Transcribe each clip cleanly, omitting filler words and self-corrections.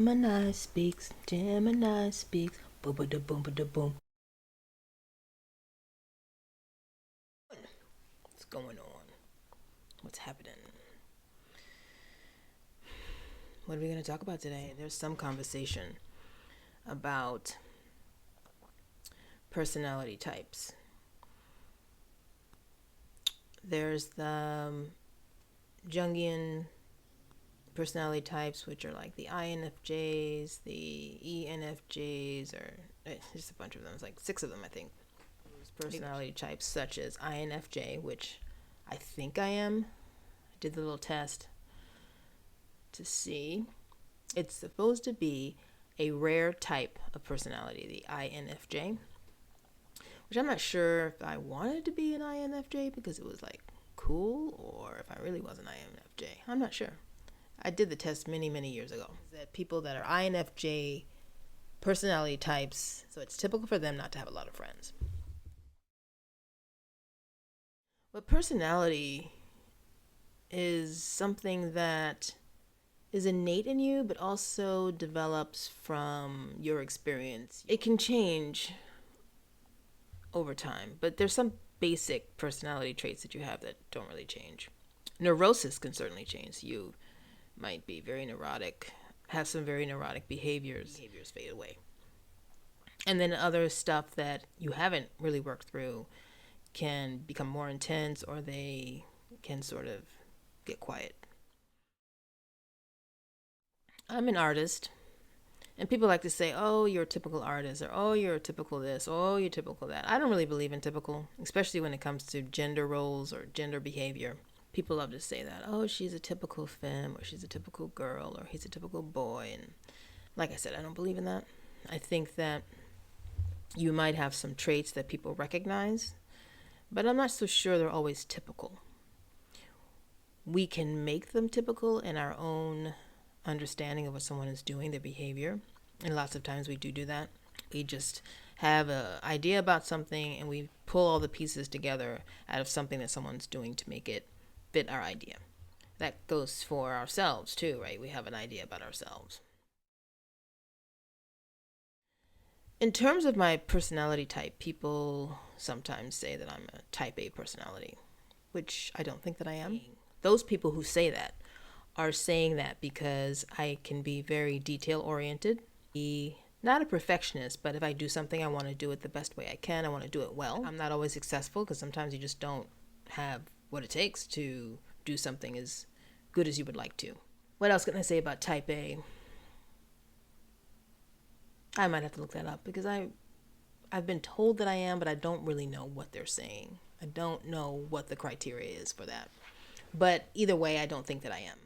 Gemini speaks, Gemini speaks, boom ba da boom ba da boom. What's going on? What's happening? What are we going to talk about today? There's some conversation about personality types. There's the Jungian personality types, which are like the INFJs, the ENFJs, or just a bunch of them. It's like 6 of them, I think. Personality types such as INFJ, which I think I am. I did the little test to see. It's supposed to be a rare type of personality, the INFJ, which I'm not sure if I wanted to be an INFJ because it was like cool, or if I really was an INFJ. I'm not sure. I did the test many, many years ago. That people that are INFJ personality types, so it's typical for them not to have a lot of friends. But personality is something that is innate in you, but also develops from your experience. It can change over time, but there's some basic personality traits that you have that don't really change. Neurosis can certainly change. You might be very neurotic, have some very neurotic behaviors fade away. And then other stuff that you haven't really worked through can become more intense, or they can sort of get quiet. I'm an artist, and people like to say, oh, you're a typical artist, or oh, you're a typical this, oh, you're typical that. I don't really believe in typical, especially when it comes to gender roles or gender behavior. People love to say that, oh, she's a typical femme, or she's a typical girl, or he's a typical boy. And like I said, I don't believe in that. I think that you might have some traits that people recognize, but I'm not so sure they're always typical. We can make them typical in our own understanding of what someone is doing, their behavior. And lots of times we do that. We just have an idea about something and we pull all the pieces together out of something that someone's doing to make it fit our idea. That goes for ourselves too, right? We have an idea about ourselves. In terms of my personality type, people sometimes say that I'm a type A personality, which I don't think that I am. Those people who say that are saying that because I can be very detail oriented, be not a perfectionist, but if I do something, I want to do it the best way I can. I want to do it well. I'm not always successful because sometimes you just don't have what it takes to do something as good as you would like to. What else can I say about type A? I might have to look that up because I've been told that I am, but I don't really know what they're saying. I don't know what the criteria is for that. But either way, I don't think that I am.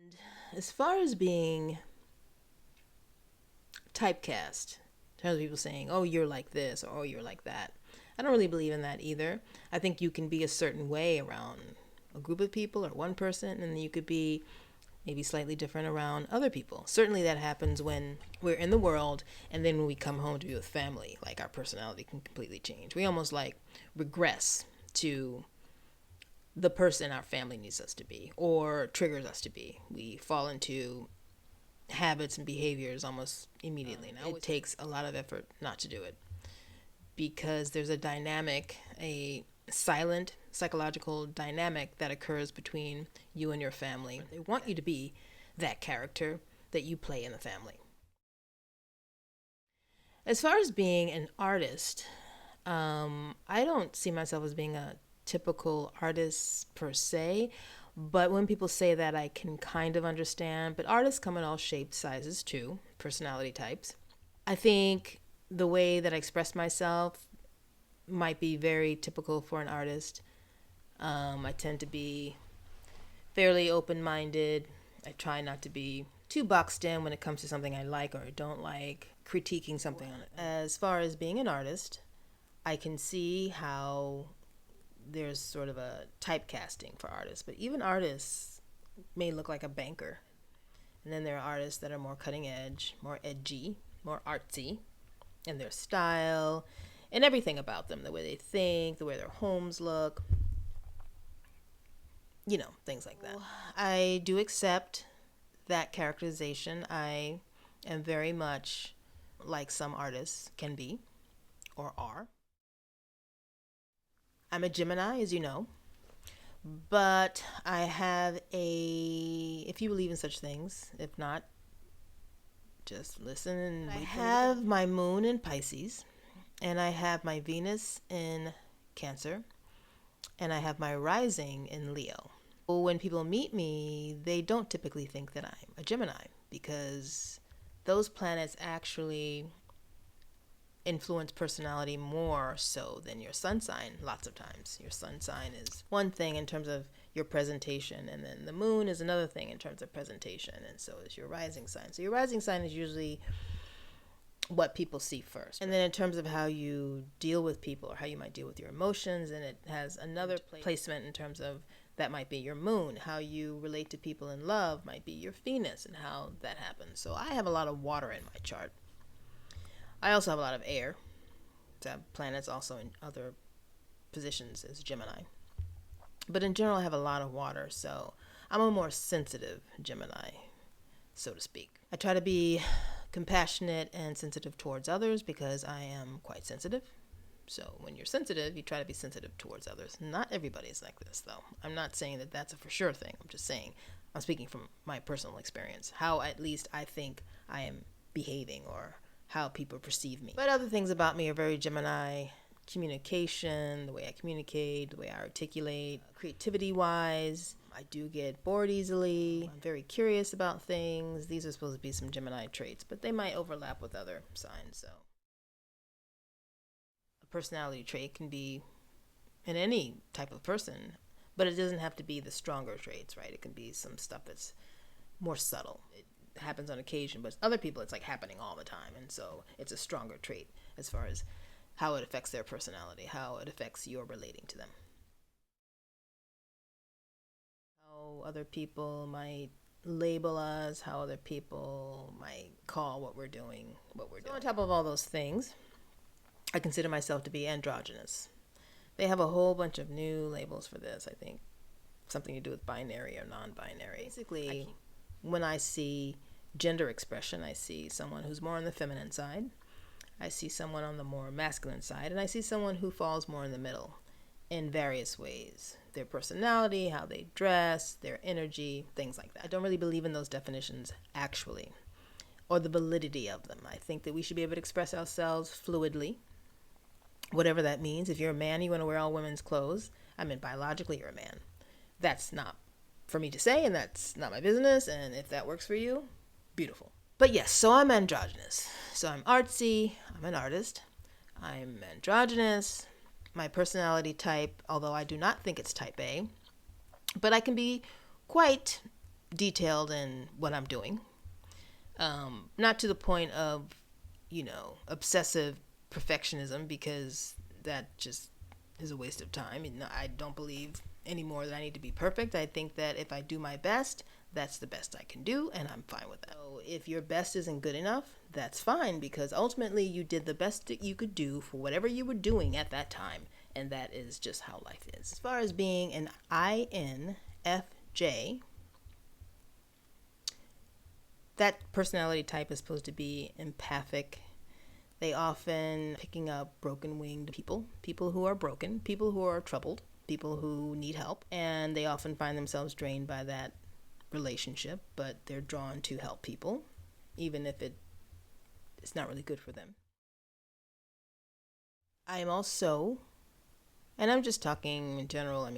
And as far as being typecast, in terms of people saying, oh, you're like this, or oh, you're like that, I don't really believe in that either. I think you can be a certain way around a group of people or one person, and you could be maybe slightly different around other people. Certainly that happens when we're in the world, and then when we come home to be with family, like our personality can completely change. We almost like regress to the person our family needs us to be or triggers us to be. We fall into habits and behaviors almost immediately. Now it takes a lot of effort not to do it because there's a dynamic, a silent psychological dynamic that occurs between you and your family. They want you to be that character that you play in the family. As far as being an artist, I don't see myself as being a typical artist per se, but when people say that, I can kind of understand. But artists come in all shapes, sizes too, personality types. I think the way that I express myself might be very typical for an artist. I tend to be fairly open-minded. I try not to be too boxed in when it comes to something I like or don't like, critiquing something on it. As far as being an artist, I can see how there's sort of a typecasting for artists, but even artists may look like a banker. And then there are artists that are more cutting edge, more edgy, more artsy in their style and everything about them, the way they think, the way their homes look, things like that. I do accept that characterization. I am very much like some artists can be or are. I'm a Gemini, as you know, but I have if you believe in such things, if not, just listen. And I have my moon in Pisces, and I have my Venus in Cancer, and I have my rising in Leo. When people meet me, they don't typically think that I'm a Gemini because those planets actually influence personality more so than your sun sign. Lots of times your sun sign is one thing in terms of your presentation, and then the moon is another thing in terms of presentation, and so is your rising sign. So your rising sign is usually what people see first, and then in terms of how you deal with people or how you might deal with your emotions, and it has another placement in terms of that might be your moon. How you relate to people in love might be your Venus, and how that happens. So I have a lot of water in my chart. I also have a lot of air. That planets also in other positions as Gemini. But in general, I have a lot of water, so I'm a more sensitive Gemini, so to speak. I try to be compassionate and sensitive towards others because I am quite sensitive. So when you're sensitive, you try to be sensitive towards others. Not everybody is like this, though. I'm not saying that that's a for sure thing. I'm just saying, I'm speaking from my personal experience, how at least I think I am behaving or how people perceive me. But other things about me are very Gemini. Communication, the way I communicate, the way I articulate, creativity-wise. I do get bored easily. I'm very curious about things. These are supposed to be some Gemini traits, but they might overlap with other signs. So a personality trait can be in any type of person, but it doesn't have to be the stronger traits, right? It can be some stuff that's more subtle. It happens on occasion, but other people it's like happening all the time, and so it's a stronger trait as far as how it affects their personality, how it affects your relating to them. How other people might label us, how other people might call what we're doing what we're doing. So on top of all those things, I consider myself to be androgynous. They have a whole bunch of new labels for this, I think. Something to do with binary or non-binary. Basically, when I see gender expression, I see someone who's more on the feminine side, I see someone on the more masculine side, and I see someone who falls more in the middle in various ways. Their personality, how they dress, their energy, things like that. I don't really believe in those definitions, actually, or the validity of them. I think that we should be able to express ourselves fluidly, whatever that means. If you're a man, you want to wear all women's clothes, I mean, biologically, you're a man. That's not for me to say, and that's not my business, and if that works for you, beautiful. But yes, so I'm androgynous. So I'm artsy, I'm an artist, I'm androgynous. My personality type, although I do not think it's type A, but I can be quite detailed in what I'm doing. Not to the point of, obsessive perfectionism, because that just is a waste of time. I don't believe anymore that I need to be perfect. I think that if I do my best, that's the best I can do, and I'm fine with that. So if your best isn't good enough, that's fine, because ultimately you did the best that you could do for whatever you were doing at that time, and that is just how life is. As far as being an INFJ, that personality type is supposed to be empathic. They often picking up broken-winged people who are broken, people who are troubled, people who need help, and they often find themselves drained by that relationship, but they're drawn to help people, even if it's not really good for them. I am also, and I'm just talking in general,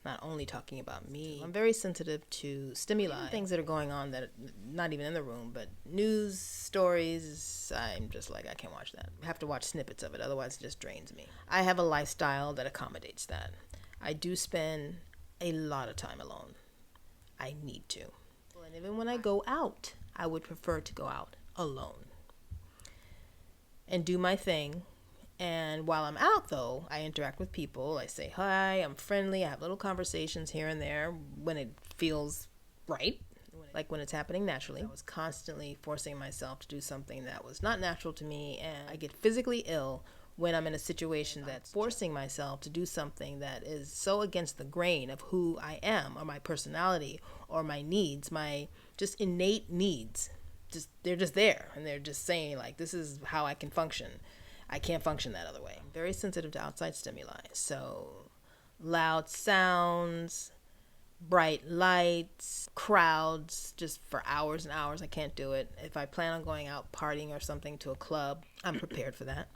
not only talking about me, I'm very sensitive to stimuli, things that are going on that are not even in the room, but news stories, I'm just like, I can't watch that. I have to watch snippets of it, otherwise it just drains me. I have a lifestyle that accommodates that. I do spend a lot of time alone. I need to. And even when I go out, I would prefer to go out alone and do my thing. And while I'm out, though, I interact with people. I say hi, I'm friendly, I have little conversations here and there when it feels right, like when it's happening naturally. I was constantly forcing myself to do something that was not natural to me, and I get physically ill when I'm in a situation that's forcing myself to do something that is so against the grain of who I am or my personality or my needs, my just innate needs. They're just there, and they're just saying, like, this is how I can function. I can't function that other way. I'm very sensitive to outside stimuli. So loud sounds, bright lights, crowds, just for hours and hours, I can't do it. If I plan on going out partying or something to a club, I'm prepared for that.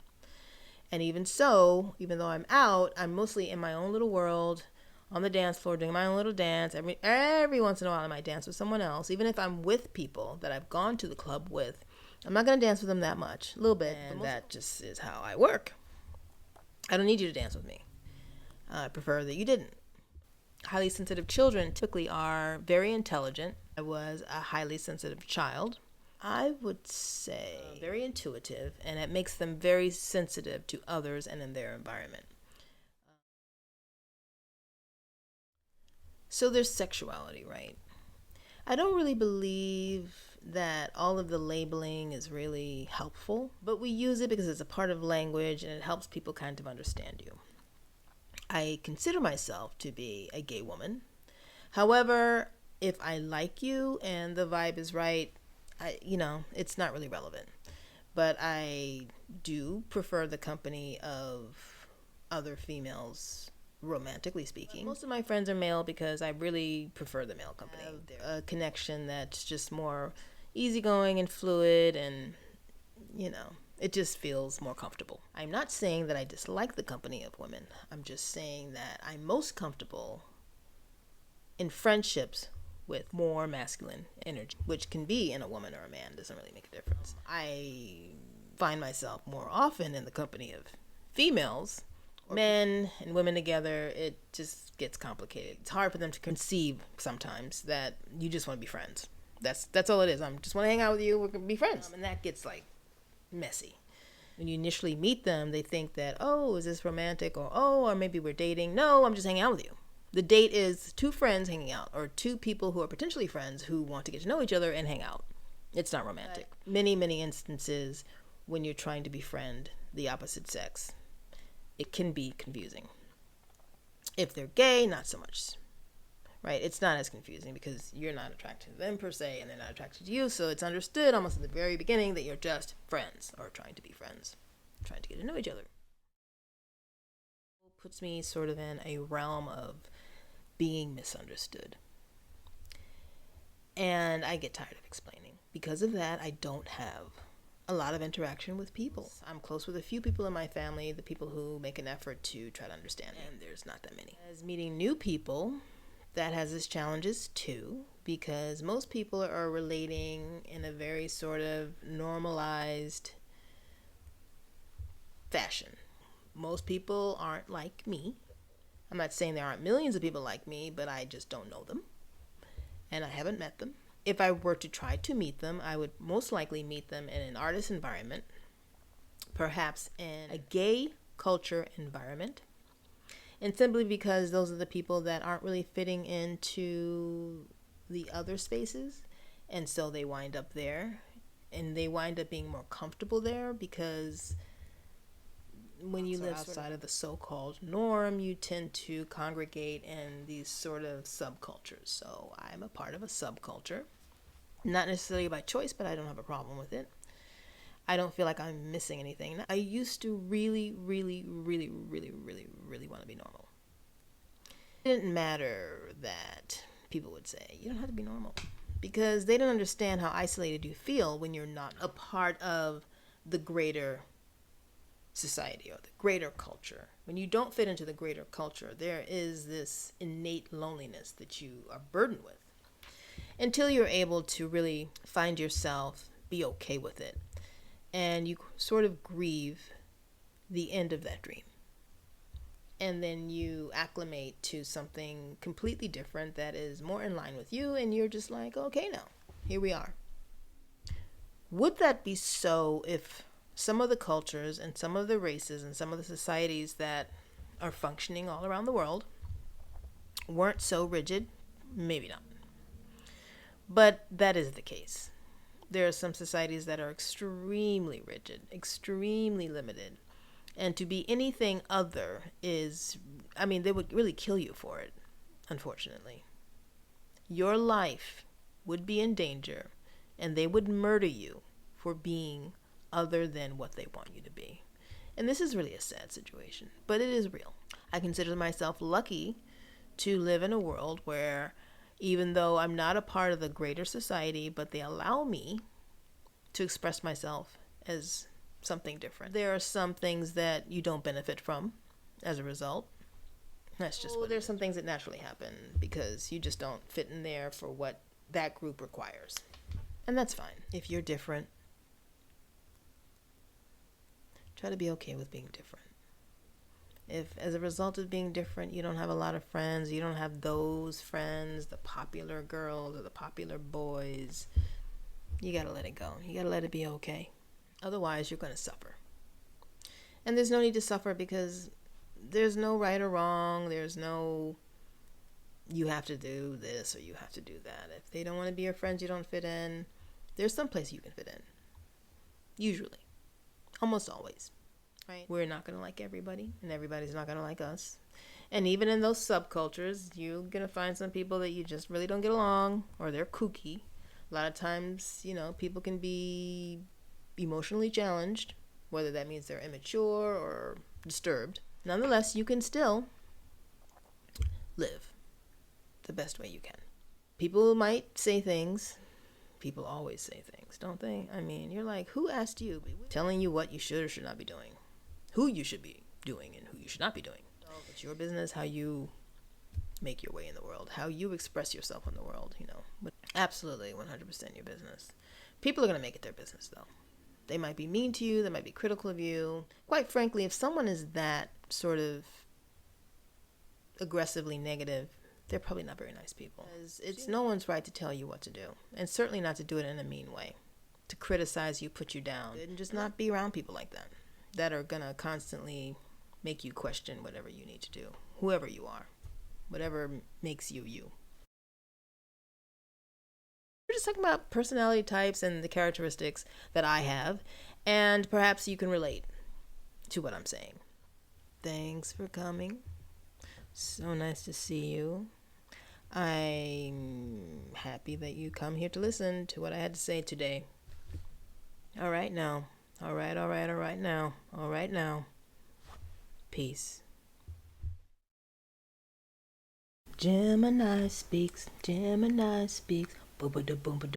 And even so, even though I'm out, I'm mostly in my own little world, on the dance floor, doing my own little dance. Every once in a while I might dance with someone else. Even if I'm with people that I've gone to the club with, I'm not going to dance with them that much, a little bit. And that just is how I work. I don't need you to dance with me. I prefer that you didn't. Highly sensitive children typically are very intelligent. I was a highly sensitive child. I would say very intuitive, and it makes them very sensitive to others and in their environment. So there's sexuality, right? I don't really believe that all of the labeling is really helpful, but we use it because it's a part of language and it helps people kind of understand you. I consider myself to be a gay woman. However, if I like you and the vibe is right, it's not really relevant. But I do prefer the company of other females, romantically speaking. Most of my friends are male because I really prefer the male company. A connection that's just more easygoing and fluid, and it just feels more comfortable. I'm not saying that I dislike the company of women. I'm just saying that I'm most comfortable in friendships with more masculine energy, which can be in a woman or a man, doesn't really make a difference. I find myself more often in the company of females. Men and women together, it just gets complicated. It's hard for them to conceive sometimes that you just want to be friends. That's all it is. I just want to hang out with you. We're going to be friends. And that gets messy. When you initially meet them, they think that, oh, is this romantic? Or maybe we're dating. No, I'm just hanging out with you. The date is two friends hanging out, or two people who are potentially friends who want to get to know each other and hang out. It's not romantic. Many, many instances when you're trying to befriend the opposite sex, it can be confusing. If they're gay, not so much. Right? It's not as confusing because you're not attracted to them per se, and they're not attracted to you, so it's understood almost at the very beginning that you're just friends, or trying to be friends, trying to get to know each other. It puts me sort of in a realm of being misunderstood. And I get tired of explaining. Because of that, I don't have a lot of interaction with people. I'm close with a few people in my family, the people who make an effort to try to understand me, and there's not that many. As meeting new people, that has its challenges too, because most people are relating in a very sort of normalized fashion. Most people aren't like me. I'm not saying there aren't millions of people like me, but I just don't know them, and I haven't met them. If I were to try to meet them, I would most likely meet them in an artist environment, perhaps in a gay culture environment, and simply because those are the people that aren't really fitting into the other spaces, and so they wind up there, and they wind up being more comfortable there because when you live outside of the so-called norm, you tend to congregate in these sort of subcultures. So I'm a part of a subculture. Not necessarily by choice, but I don't have a problem with it. I don't feel like I'm missing anything. I used to really, really, really, really, really, really want to be normal. It didn't matter that people would say, you don't have to be normal. Because they don't understand how isolated you feel when you're not a part of the greater society or the greater culture. When you don't fit into the greater culture, there is this innate loneliness that you are burdened with until you're able to really find yourself, be okay with it, and you sort of grieve the end of that dream. And then you acclimate to something completely different that is more in line with you, and you're just like, okay, now, here we are. Would that be so if some of the cultures and some of the races and some of the societies that are functioning all around the world weren't so rigid? Maybe not. But that is the case. There are some societies that are extremely rigid, extremely limited, And to be anything other is, I mean, they would really kill you for it, unfortunately. Your life would be in danger, and they would murder you for being other than what they want you to be. And this is really a sad situation, but it is real. I consider myself lucky to live in a world where, even though I'm not a part of the greater society, but they allow me to express myself as something different. There are some things that you don't benefit from as a result. That's just what there's some things that naturally happen because you just don't fit in there for what that group requires. And that's fine. If you're different, try to be okay with being different. If as a result of being different, you don't have a lot of friends, you don't have those friends, the popular girls or the popular boys, you gotta let it go. You gotta let it be okay. Otherwise, you're gonna suffer. And there's no need to suffer because there's no right or wrong. There's no you have to do this or you have to do that. If they don't want to be your friends, you don't fit in. There's some place you can fit in. Usually. Almost always. Right? We're not going to like everybody, and everybody's not going to like us. And even in those subcultures, you're going to find some people that you just really don't get along, or they're kooky. A lot of times, people can be emotionally challenged, whether that means they're immature or disturbed. Nonetheless, you can still live the best way you can. People might say things. People always say things, don't they? I mean, you're like, who asked you? Telling you what you should or should not be doing. Who you should be doing and who you should not be doing. It's your business how you make your way in the world, how you express yourself in the world, But absolutely 100% your business. People are going to make it their business, though. They might be mean to you. They might be critical of you. Quite frankly, if someone is that sort of aggressively negative, they're probably not very nice people. It's no one's right to tell you what to do, and certainly not to do it in a mean way, to criticize you, put you down, and just not be around people like that are going to constantly make you question whatever you need to do, whoever you are, whatever makes you you. We're just talking about personality types and the characteristics that I have, and perhaps you can relate to what I'm saying. Thanks for coming. So nice to see you. I'm happy that you come here to listen to what I had to say today. All right now. All right now. Peace. Gemini speaks. Boom, boom, boom, boom.